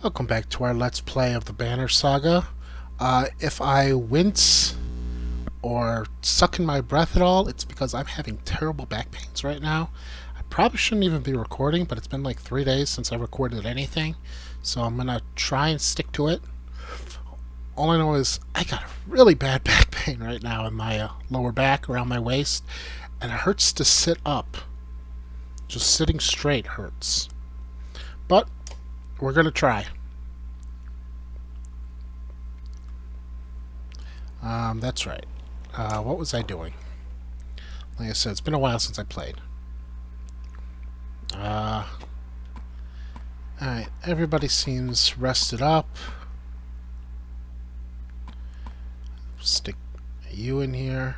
Welcome back to our Let's Play of the Banner Saga. If I wince or suck in my breath at all, it's because I'm having terrible back pains right now. I probably shouldn't even be recording, but it's been like 3 days since I recorded anything, so I'm going to try and stick to it. All I know is I got a really bad back pain right now in my lower back, around my waist, and it hurts to sit up. Just sitting straight hurts. But we're going to try. That's right. What was I doing? Like I said, it's been a while since I played. Alright, everybody seems rested up. Stick you in here.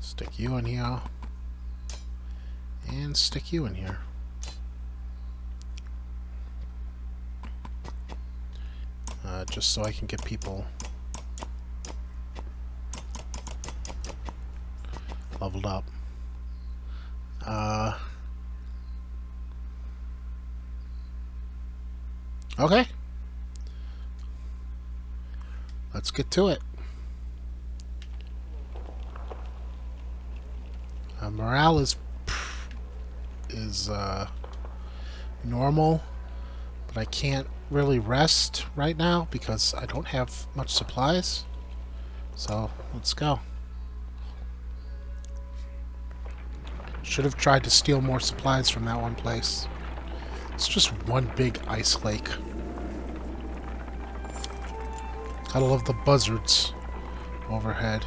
Stick you in here. And stick you in here. Just so I can get people leveled up. Okay. Let's get to it. Morale is normal, but I can't really rest right now because I don't have much supplies. So let's go. Should have tried to steal more supplies from that one place. It's just one big ice lake. Gotta love the buzzards overhead.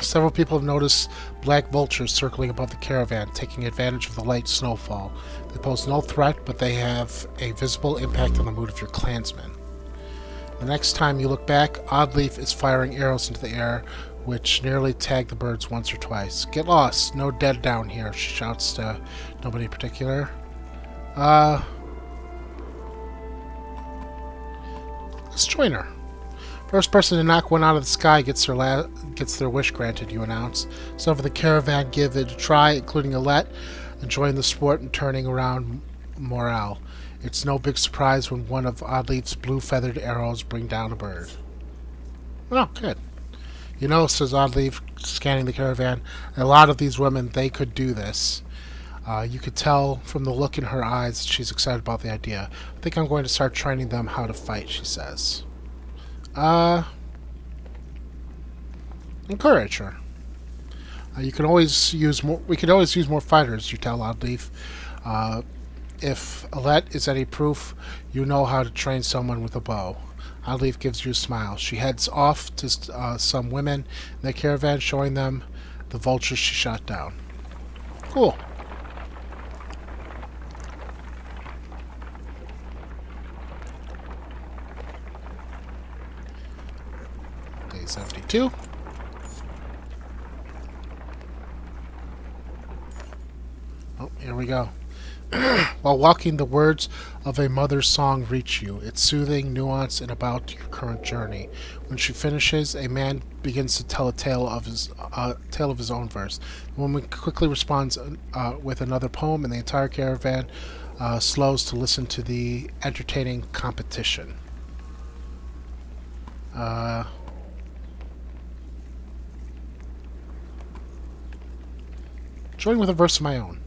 Several people have noticed black vultures circling above the caravan, taking advantage of the light snowfall. They pose no threat, but they have a visible impact on the mood of your clansmen. The next time you look back, Oddleaf is firing arrows into the air, which nearly tag the birds once or twice. Get lost! No dead down here, she shouts to nobody in particular. Let's join her. First person to knock one out of the sky gets their wish granted, you announce. Some of the caravan give it a try, including Alette, enjoying the sport and turning around morale. It's no big surprise when one of Oddleaf's blue-feathered arrows bring down a bird. Oh, good. You know, says Oddleaf, scanning the caravan, a lot of these women, they could do this. You could tell from the look in her eyes that she's excited about the idea. I think I'm going to start training them how to fight, she says. Encourage her. You can always use more. We could always use more fighters. You tell Oddleaf. If Alette is any proof, you know how to train someone with a bow. Oddleaf gives you a smile. She heads off to some women in the caravan, showing them the vultures she shot down. Cool. Day 72. Oh, here we go. While walking, the words of a mother's song reach you. It's soothing, nuanced, and about your current journey. When she finishes, a man begins to tell a tale of his own verse. The woman quickly responds with another poem, and the entire caravan slows to listen to the entertaining competition. Join with a verse of my own.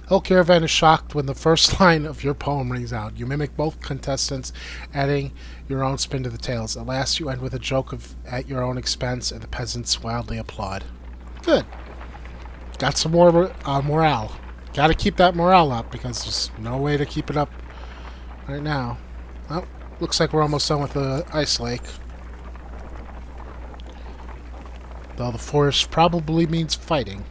The whole caravan is shocked when the first line of your poem rings out. You mimic both contestants, adding your own spin to the tales. At last, you end with a joke at your own expense, and the peasants wildly applaud. Good. Got some more morale. Got to keep that morale up because there's no way to keep it up right now. Well, looks like we're almost done with the ice lake. Though the forest probably means fighting.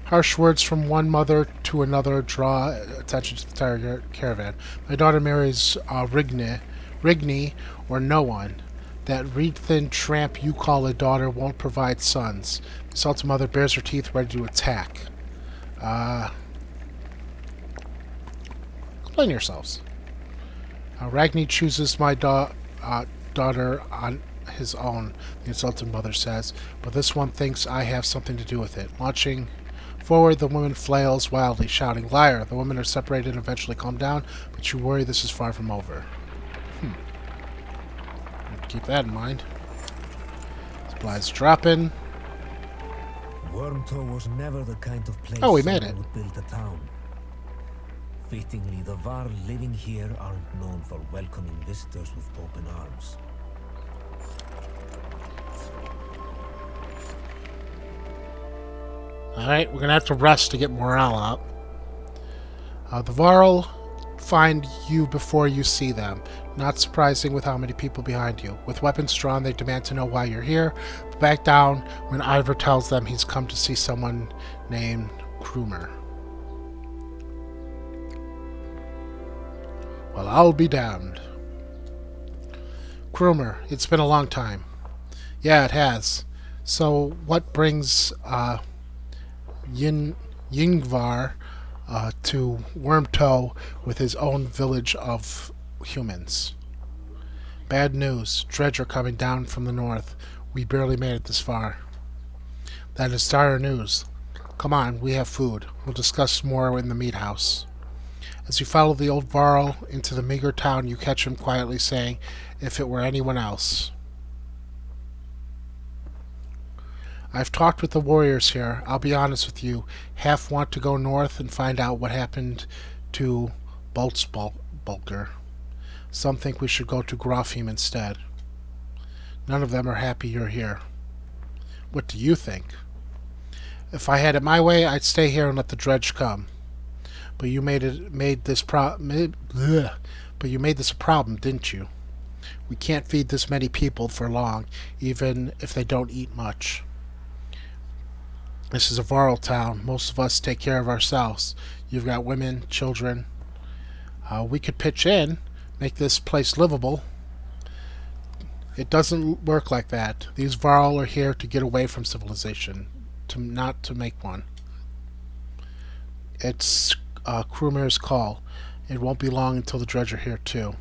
Harsh words from one mother to another draw attention to the entire caravan. My daughter marries Rigney, or no one. That reed-thin tramp you call a daughter won't provide sons. The insulted mother bares her teeth, ready to attack. Explain yourselves. Ragni chooses my daughter on his own, the insulted mother says, but this one thinks I have something to do with it. Launching forward, the woman flails wildly, shouting, "Liar!" The women are separated and eventually calm down, but you worry this is far from over. Keep that in mind. Supplies dropping. Wormtoe was never the kind of place We made it. would build a town. Fittingly, the Varl living here aren't known for welcoming visitors with open arms. Alright, we're gonna have to rest to get morale up. The Varl find you before you see them. Not surprising with how many people behind you. With weapons drawn, they demand to know why you're here. But back down when Ivor tells them he's come to see someone named Krumer. Well, I'll be damned. Krumer, it's been a long time. Yeah, it has. So, what brings Yingvar to Wormtoe with his own village of humans? Bad news. Dredge are coming down from the north. We barely made it this far. That is dire news. Come on, we have food. We'll discuss more in the meat house. As you follow the old Varl into the meager town, you catch him quietly saying, "If it were anyone else." I've talked with the warriors here. I'll be honest with you. Half want to go north and find out what happened to Boltzbulger. Some think we should go to Grofheim instead. None of them are happy you're here. What do you think? If I had it my way, I'd stay here and let the dredge come. But you made this a problem, didn't you? We can't feed this many people for long, even if they don't eat much. This is a Varl town. Most of us take care of ourselves. You've got women, children. We could pitch in, make this place livable. It doesn't work like that. These Varl are here to get away from civilization, not to make one. It's Krumer's call. It won't be long until the dredge are here too.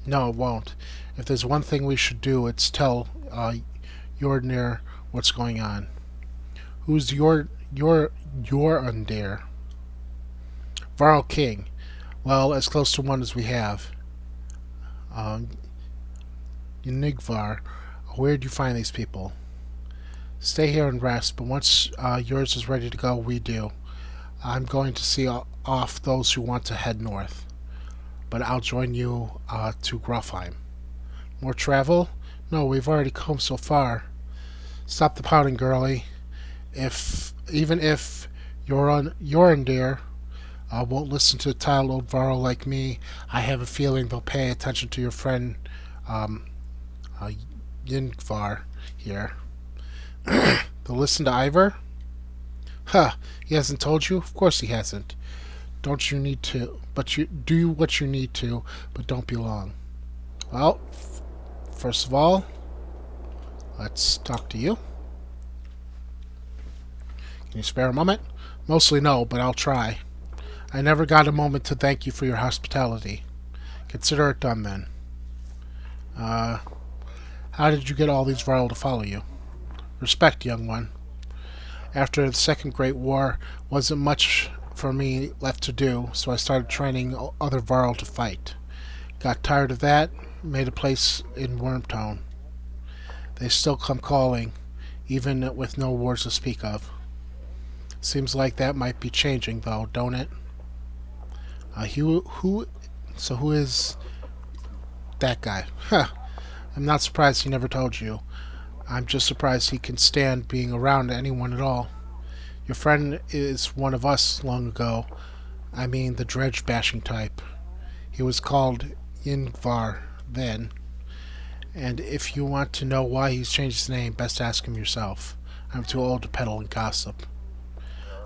No, it won't. If there's one thing we should do, it's tell Jornir what's going on. Who's your Undir? Varl King. Well, as close to one as we have. Ynigvar. Where'd you find these people? Stay here and rest, but once yours is ready to go, we do. I'm going to see off those who want to head north. But I'll join you to Grofheim. More travel? No, we've already come so far. Stop the pouting, girlie. Even if Jorandir won't listen to a tired old Varl like me, I have a feeling they'll pay attention to your friend Yingvar here. They'll listen to Ivor? Huh, he hasn't told you? Of course he hasn't. Don't you need to, but you do what you need to, but don't be long. Well, first of all, let's talk to you. Can you spare a moment? Mostly no, but I'll try. I never got a moment to thank you for your hospitality. Consider it done then. How did you get all these Varl to follow you? Respect, young one. After the Second Great War, wasn't much for me left to do, so I started training other Varl to fight. Got tired of that, made a place in Wormtoe. They still come calling, even with no wars to speak of. Seems like that might be changing, though, don't it? Who is that guy? Huh. I'm not surprised he never told you. I'm just surprised he can stand being around anyone at all. Your friend is one of us long ago. I mean the dredge-bashing type. He was called Yingvar then. And if you want to know why he's changed his name, best ask him yourself. I'm too old to peddle and gossip.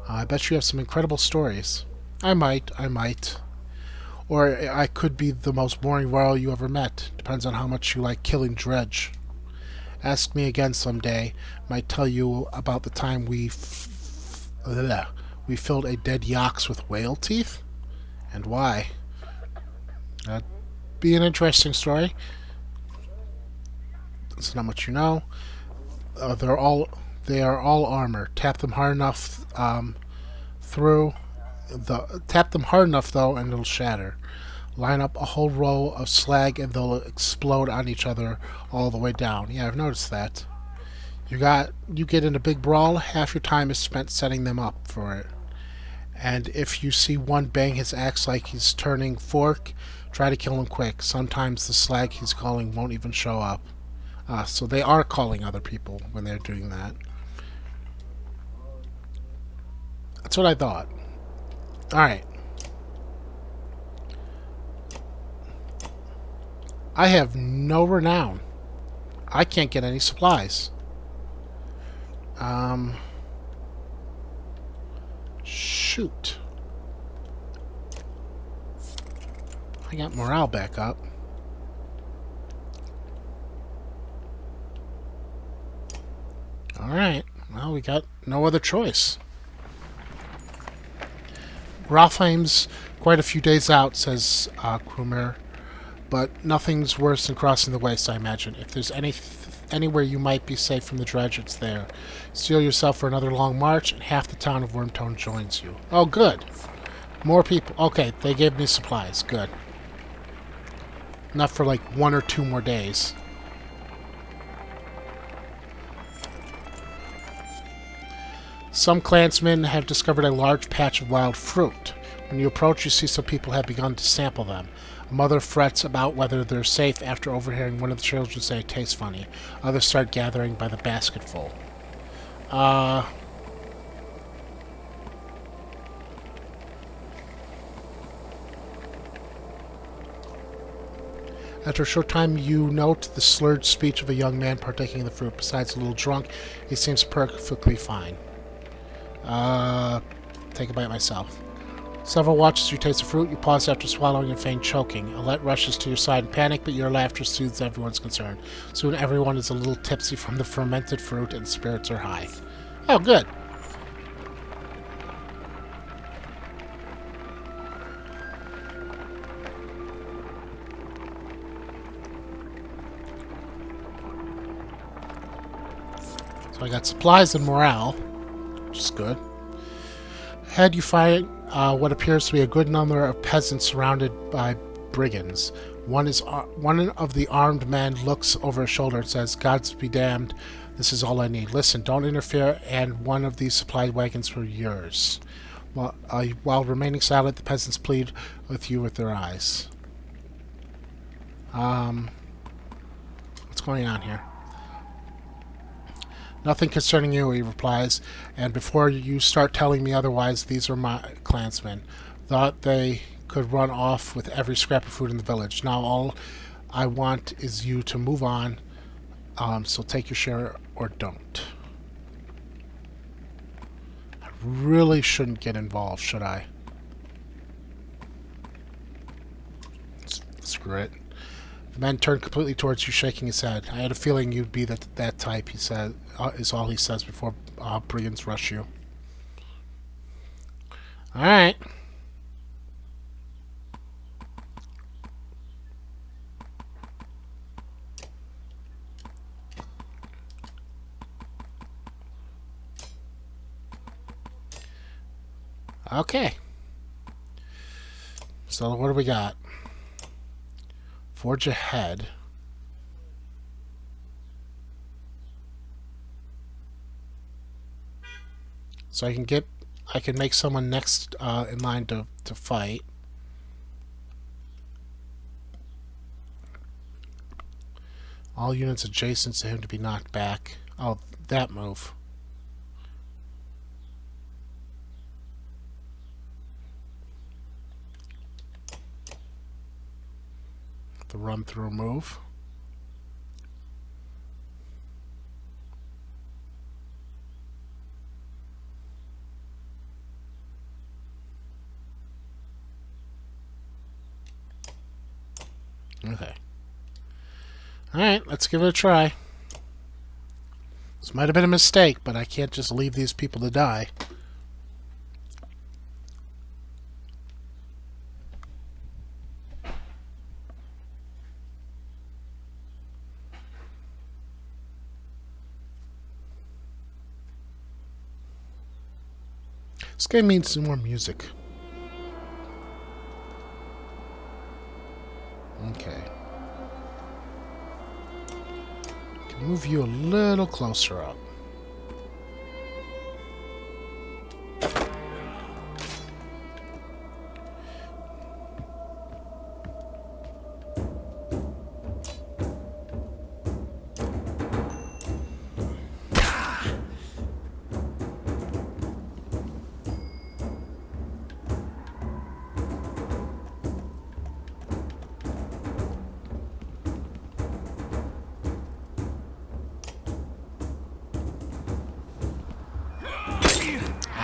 I bet you have some incredible stories. I might. Or I could be the most boring Varl you ever met. Depends on how much you like killing dredge. Ask me again someday. Might tell you about the time we filled a dead yox with whale teeth? And why? That'd be an interesting story. That's not much you know. They are all armor. Tap them hard enough through tap them hard enough though, and it'll shatter. Line up a whole row of slag, and they'll explode on each other all the way down. Yeah, I've noticed that. You get in a big brawl, half your time is spent setting them up for it. And if you see one bang his axe like he's turning fork, try to kill him quick. Sometimes the slag he's calling won't even show up. So they are calling other people when they're doing that. That's what I thought. Alright. I have no renown. I can't get any supplies. Shoot. I got morale back up. Alright. Well, we got no other choice. Grofheim's quite a few days out, says Krumer. But nothing's worse than crossing the waste, I imagine. If there's anywhere you might be safe from the dredge, it's there. Steel yourself for another long march, and half the town of Wormtone joins you. Oh, good. More people. Okay, they gave me supplies. Good. Enough for like 1 or 2 more days. Some clansmen have discovered a large patch of wild fruit. When you approach, you see some people have begun to sample them. A mother frets about whether they're safe after overhearing one of the children say it tastes funny. Others start gathering by the basketful. After a short time, you note the slurred speech of a young man partaking of the fruit. Besides a little drunk, he seems perfectly fine. Take a bite myself. Several watch as you taste the fruit. You pause after swallowing and feign choking. Alette rushes to your side in panic, but your laughter soothes everyone's concern. Soon everyone is a little tipsy from the fermented fruit, and spirits are high. Oh, good. So I got supplies and morale, which is good. Ahead you find what appears to be a good number of peasants surrounded by brigands. One of the armed men looks over his shoulder and says, "Gods be damned, this is all I need. Listen, don't interfere, and one of these supply wagons were yours." While remaining silent, the peasants plead with you with their eyes. What's going on here? "Nothing concerning you," he replies, "and before you start telling me otherwise, these are my clansmen. Thought they could run off with every scrap of food in the village. Now all I want is you to move on, so take your share or don't." I really shouldn't get involved, should I? Screw it. The man turned completely towards you, shaking his head. "I had a feeling you'd be that type," he said, is all he says before brigands rush you. Alright. Okay. So what do we got? Forge ahead. So I can make someone next in line to fight. All units adjacent to him to be knocked back. Oh, that move. The run through move. Okay. Alright, let's give it a try. This might have been a mistake, but I can't just leave these people to die. This game needs some more music. Okay. Can move you a little closer up.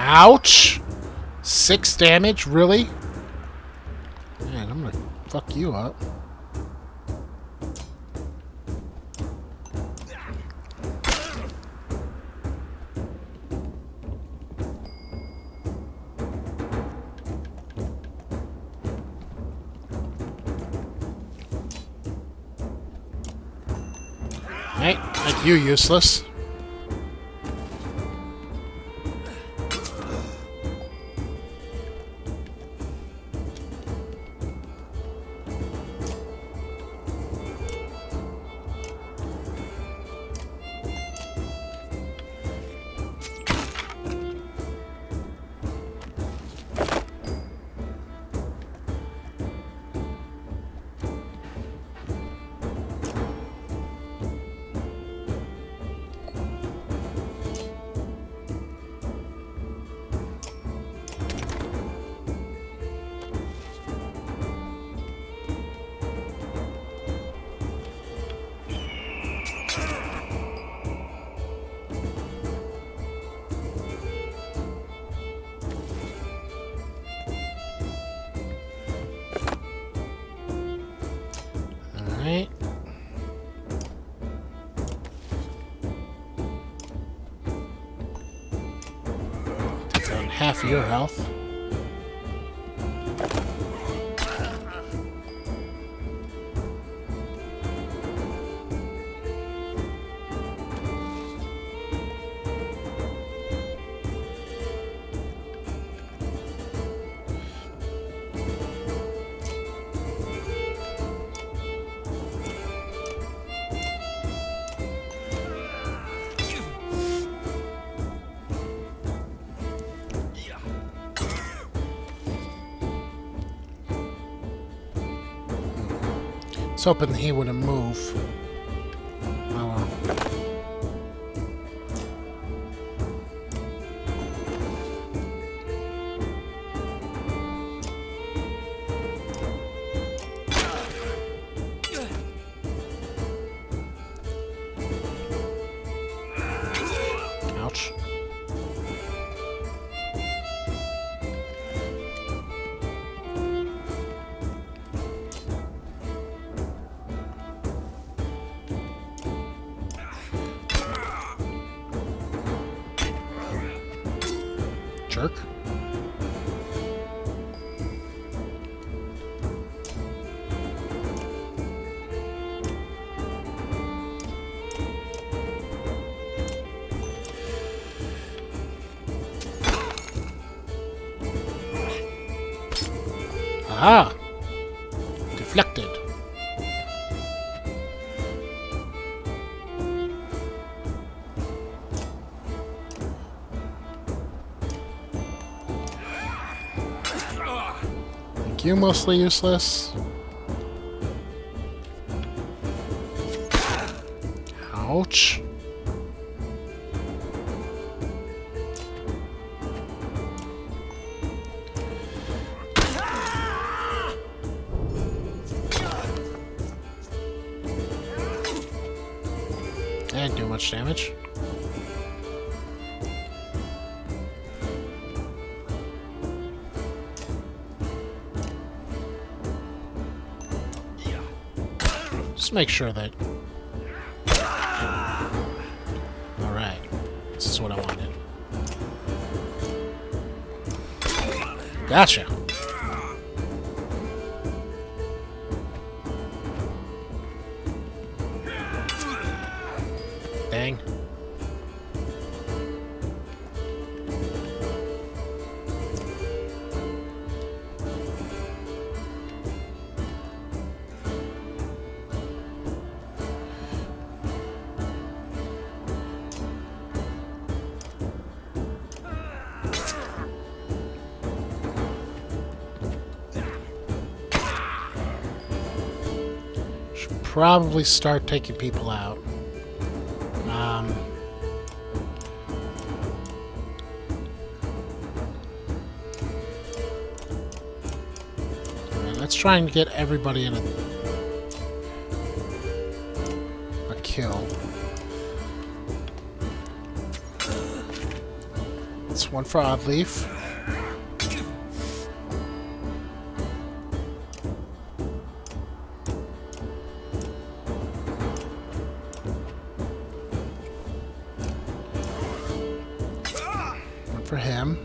Ouch! 6 damage? Really? Man, I'm gonna fuck you up. Hey, make you useless. Alright. Take down half of your health. I was hoping he wouldn't move. Oh well. Ouch. Jerk. Aha! Deflected. Make you mostly useless. Ouch. Didn't do much damage. Just make sure that... Alright. This is what I wanted. Gotcha. Dang. probably start taking people out. Let's try and get everybody in a kill. That's one for Oddleaf. One for him.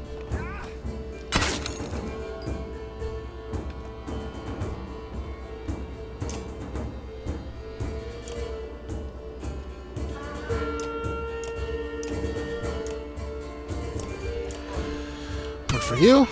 One for you.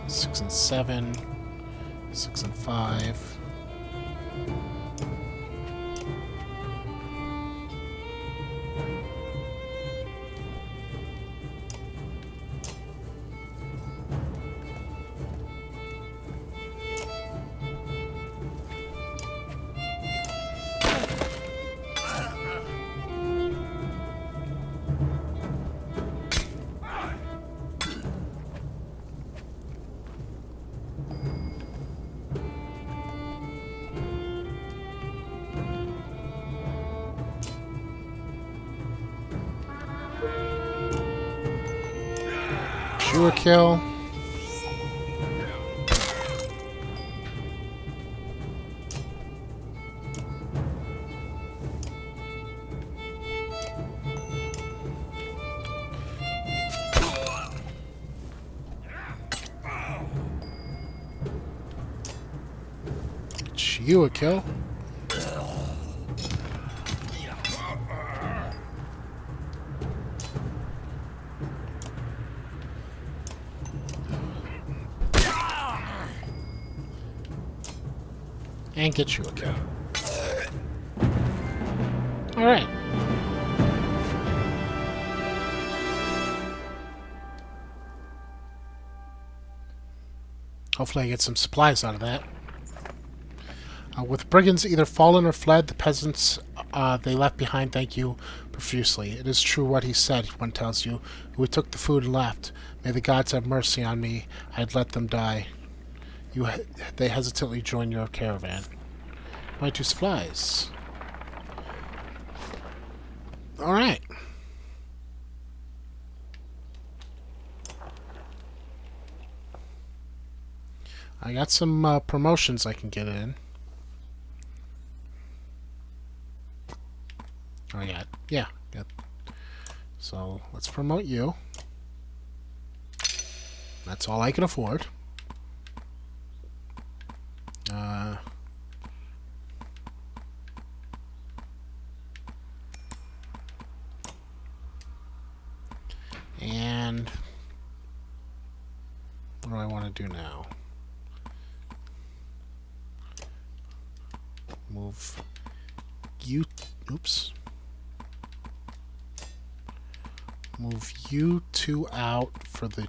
Six and seven. 6 and 5. You a kill. You a kill. And get you a kill. Alright. Hopefully I get some supplies out of that. With brigands either fallen or fled, the peasants they left behind thank you profusely. It is true what he said, one tells you. We took the food and left. May the gods have mercy on me. I'd let them die. They hesitantly join your caravan. 22 supplies. Alright. I got some promotions I can get in. Oh, yeah. So, let's promote you. That's all I can afford. And what do I want to do now? Move you. Oops. Move you two out for the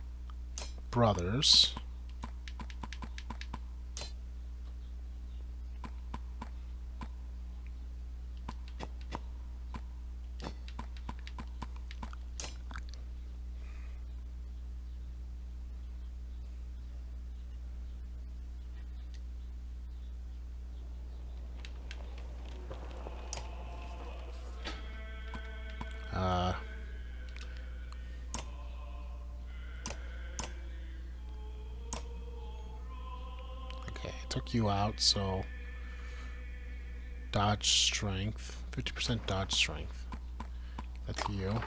brothers. Okay, took you out, so dodge strength, 50% dodge strength. That's you.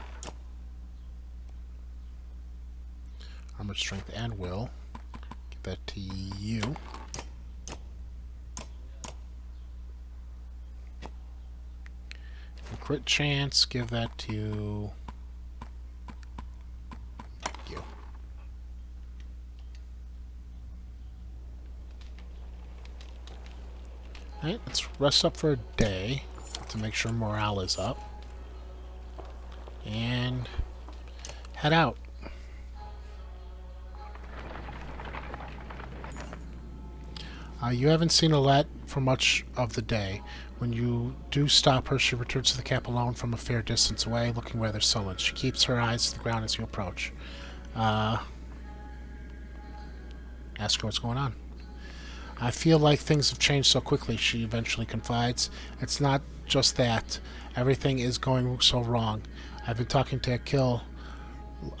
Armored strength and will. Give that to you. Crit chance, give that to you. let's rest up for a day to make sure morale is up. And head out. You haven't seen Alette for much of the day. When you do stop her, she returns to the camp alone from a fair distance away, looking rather sullen. She keeps her eyes to the ground as you approach. Ask her what's going on. I feel like things have changed so quickly, she eventually confides. It's not just that. Everything is going so wrong. I've been talking to Akil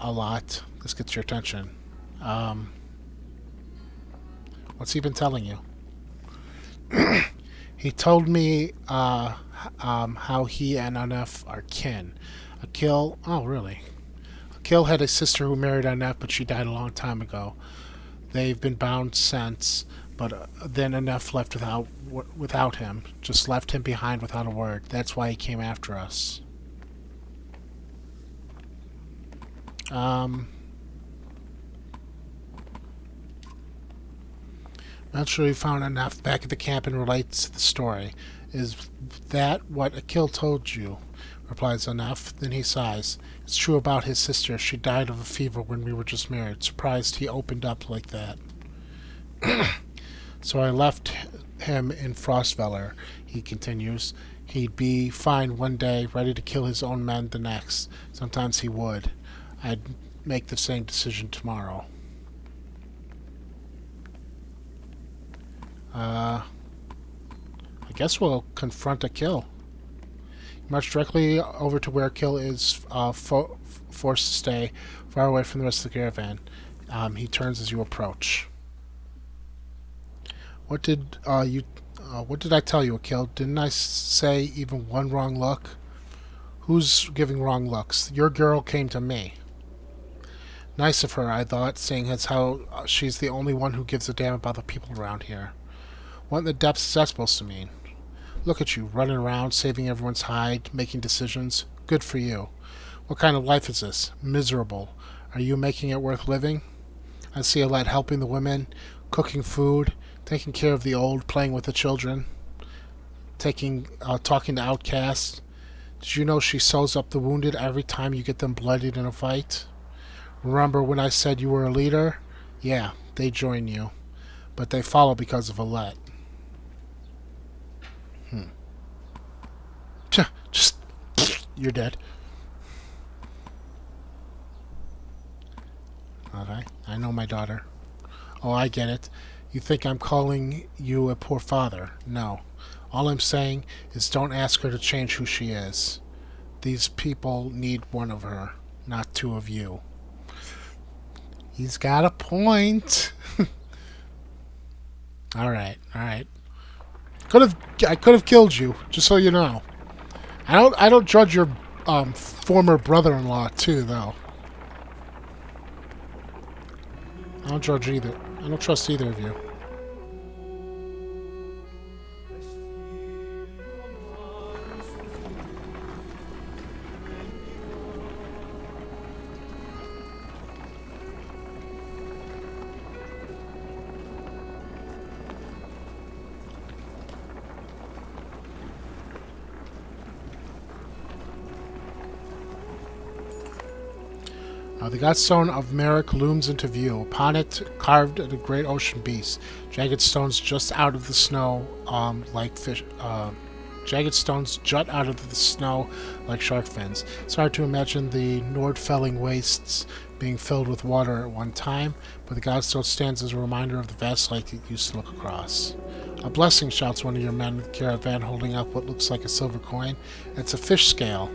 a lot. This gets your attention. What's he been telling you? He told me how he and Anef are kin. Akil... Oh, really? Akil had a sister who married Anef, but she died a long time ago. They've been bound since, but then Anef left without him. Just left him behind without a word. That's why he came after us. Eventually we found enough back at the camp and relates the story. Is that what Akil told you? Replies Enough. Then he sighs. It's true about his sister. She died of a fever when we were just married. Surprised he opened up like that. So I left him in Frostveller, he continues. He'd be fine one day, ready to kill his own men the next. Sometimes he would. I'd make the same decision tomorrow. I guess we'll confront Akil. March directly over to where Akil is forced to stay, far away from the rest of the caravan. He turns as you approach. What did I tell you, Akil? Didn't I say even one wrong look? Who's giving wrong looks? Your girl came to me. Nice of her, I thought, seeing as how she's the only one who gives a damn about the people around here. What in the depths is that supposed to mean? Look at you, running around, saving everyone's hide, making decisions. Good for you. What kind of life is this? Miserable. Are you making it worth living? I see Alette helping the women, cooking food, taking care of the old, playing with the children, talking to outcasts. Did you know she sews up the wounded every time you get them bloodied in a fight? Remember when I said you were a leader? Yeah, they join you. But they follow because of Alette. Just... You're dead. Okay, I know my daughter. Oh, I get it. You think I'm calling you a poor father. No. All I'm saying is don't ask her to change who she is. These people need one of her, not two of you. He's got a point. Alright. I could have killed you, just so you know. I don't judge your former brother-in-law too, though. I don't judge either. I don't trust either of you. The godstone of Merrick looms into view. Upon it, carved a great ocean beast. Jagged stones just out of the snow, like fish. Jagged stones jut out of the snow like shark fins. It's hard to imagine the Nordfelling wastes being filled with water at one time, but the godstone stands as a reminder of the vast lake it used to look across. A blessing, shouts one of your men with the caravan, holding up what looks like a silver coin. It's a fish scale,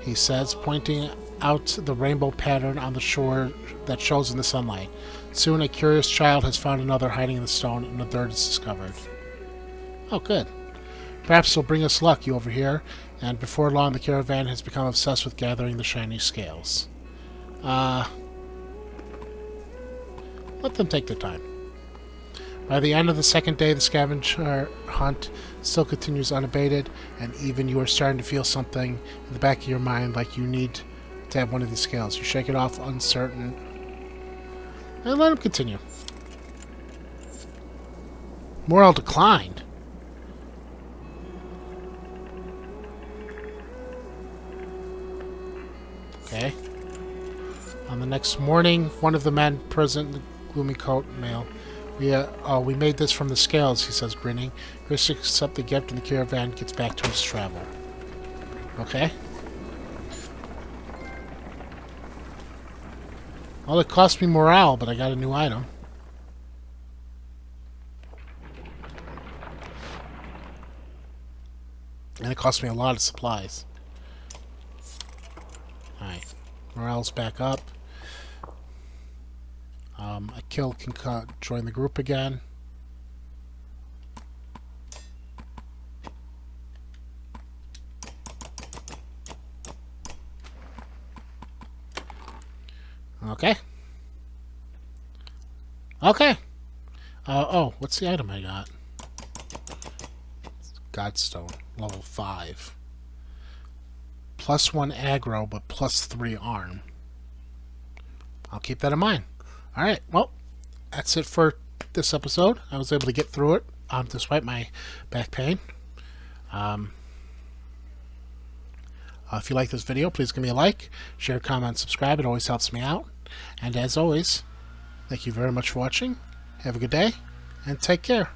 he says, pointing out the rainbow pattern on the shore that shows in the sunlight. Soon a curious child has found another hiding in the stone, and a third is discovered. Oh, good. Perhaps it'll bring us luck, you overhear, and before long the caravan has become obsessed with gathering the shiny scales. Let them take their time. By the end of the second day, the scavenger hunt still continues unabated, and even you are starting to feel something in the back of your mind like you need to have one of these scales. You shake it off, uncertain, and let him continue. Morale declined. Okay. On the next morning, one of the men present in the gloomy coat and mail. We made this from the scales, he says, grinning. Chris accepts the gift and the caravan gets back to his travel. Okay. Well, it cost me morale, but I got a new item. And it cost me a lot of supplies. Alright. Morale's back up. Akil can join the group again. Okay. Okay. Oh, what's the item I got? Godstone, level 5. +1 aggro, but +3 arm. I'll keep that in mind. Alright, well, that's it for this episode. I was able to get through it, despite my back pain. If you like this video, please give me a like, share, comment, subscribe. It always helps me out. And as always, thank you very much for watching. Have a good day, and take care.